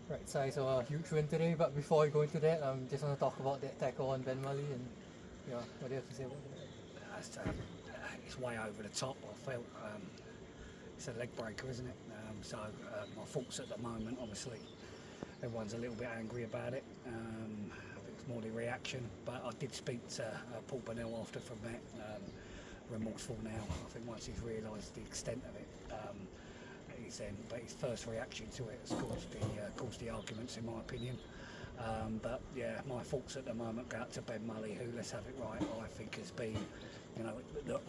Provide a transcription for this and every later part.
Right, so I saw a huge win today, but before we go into that, just want to talk about that tackle on Ben Mulley and what do you have to say about that? It's way over the top. I felt it's a leg breaker, isn't it? My thoughts at the moment, obviously, everyone's a little bit angry about it. I think it's more the reaction, but I did speak to Paul Burnell after from that. Remorseful now. I think once he's realised the extent of it, but his first reaction to it has caused the arguments, in my opinion. But yeah, my thoughts at the moment go out to Ben Mulley, who, let's have it right, I think has been, the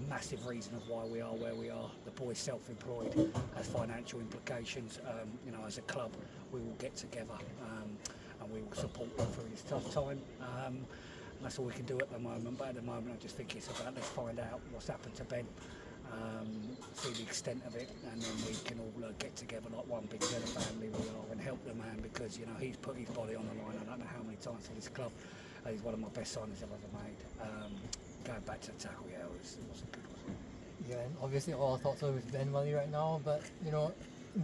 massive reason of why we are where we are. The boy's self-employed, has financial implications. As a club, we will get together and we will support him through his tough time. That's all we can do at the moment. But at the moment, I just think it's about let's find out what's happened to Ben. See the extent of it, and then we can all get together like one big family we are and help the man, because he's put his body on the line. I don't know how many times for this club. He's one of my best signings I've ever made. Going back to the tackle, it was a good one. Yeah, and obviously all our thoughts are with Ben Mulley right now, but in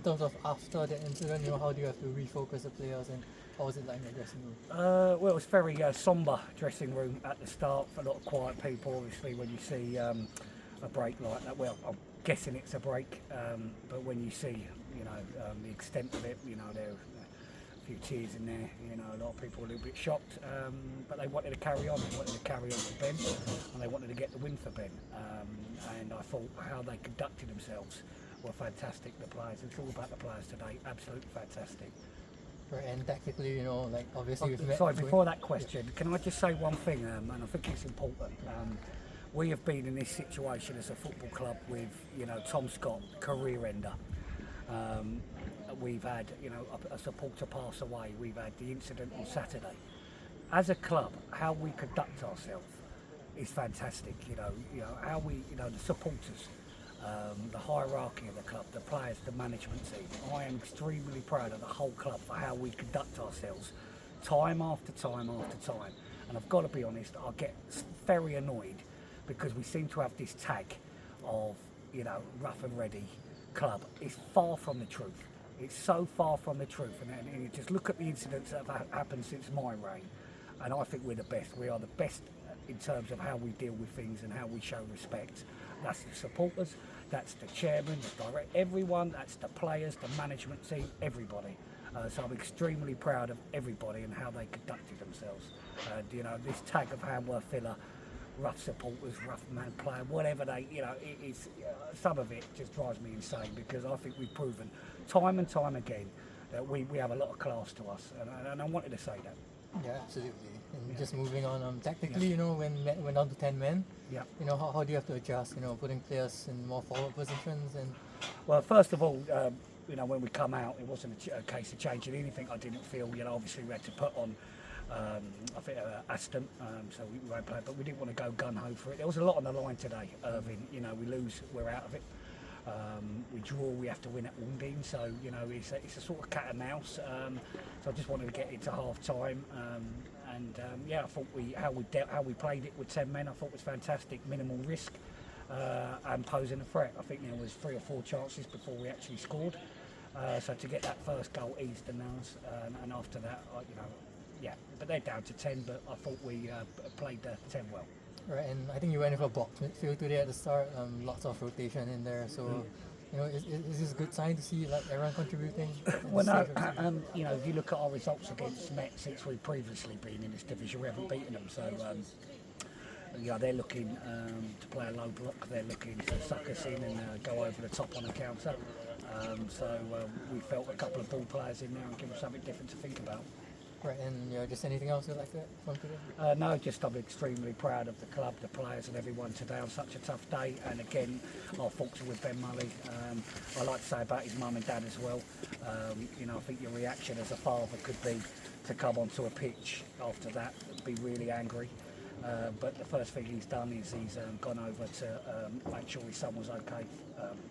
terms of after that incident, how do you have to refocus the players, and how was it like in the dressing room? Well, it was very sombre dressing room at the start, for a lot of quiet people. Obviously, when you see a break like that, well, I'm guessing it's a break, but when you see the extent of it, there are a few tears in there. A lot of people were a little bit shocked, but they wanted to carry on. They wanted to carry on for Ben, and they wanted to get the win for Ben. And I thought how they conducted themselves were fantastic. The players, it's all about the players today. Absolutely fantastic. Right, and tactically, obviously we've met. Sorry, before that question, can I just say one thing, and I think it's important. We have been in this situation as a football club with, Tom Scott, career ender. We've had, a supporter pass away. We've had the incident on Saturday. As a club, how we conduct ourselves is fantastic. How we, the supporters, the hierarchy of the club, the players, the management team. I am extremely proud of the whole club for how we conduct ourselves, time after time after time. And I've got to be honest, I get very annoyed because we seem to have this tag of, rough and ready club. It's far from the truth. It's so far from the truth. And you just look at the incidents that have happened since my reign, and I think we're the best. We are the best in terms of how we deal with things and how we show respect. That's the supporters, that's the chairman, the director, everyone, that's the players, the management team, everybody. So I'm extremely proud of everybody and how they conducted themselves. This tag of Hanworth Villa, rough supporters, rough man player, whatever it's some of it just drives me insane, because I think we've proven time and time again that we have a lot of class to us, and I wanted to say that. Yeah, absolutely. And just moving on, tactically, when went down to 10 men, how do you have to adjust, putting players in more forward positions? And well, first of all, when we come out, it wasn't a case of changing anything. I didn't feel, obviously we had to put on I think Aston, so we won't play, but we didn't want to go gun-ho for it. There was a lot on the line today, Irving. We lose, we're out of it. We draw, we have to win at Wounding, so it's a sort of cat and mouse. So I just wanted to get into half time, I thought how we played it with 10 men, I thought was fantastic, minimal risk, and posing a threat. I think there was 3 or 4 chances before we actually scored. So to get that first goal eased the nerves, and after that, but they're down to 10, but I thought we played the 10 well. Right, and I think you went for a box midfield today at the start, lots of rotation in there, so is this a good sign to see everyone contributing? Well, no, if you look at our results against Met since we've previously been in this division, we haven't beaten them, so they're looking to play a low block, they're looking to suck us in and go over the top on a counter, so we felt a couple of ball players in there and give us something different to think about. Right, and just anything else you'd like to add from today? No, just I'm extremely proud of the club, the players and everyone today on such a tough day, and again, our thoughts are with Ben Mulley. I like to say about his mum and dad as well. I think your reaction as a father could be to come onto a pitch after that, be really angry. But the first thing he's done is he's gone over to make sure his son was okay.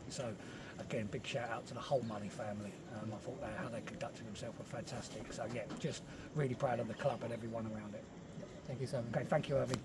So again, big shout out to the whole Mulley family. I thought how they conducted themselves were fantastic. So just really proud of the club and everyone around it. Thank you, Simon. Okay, thank you, Irving.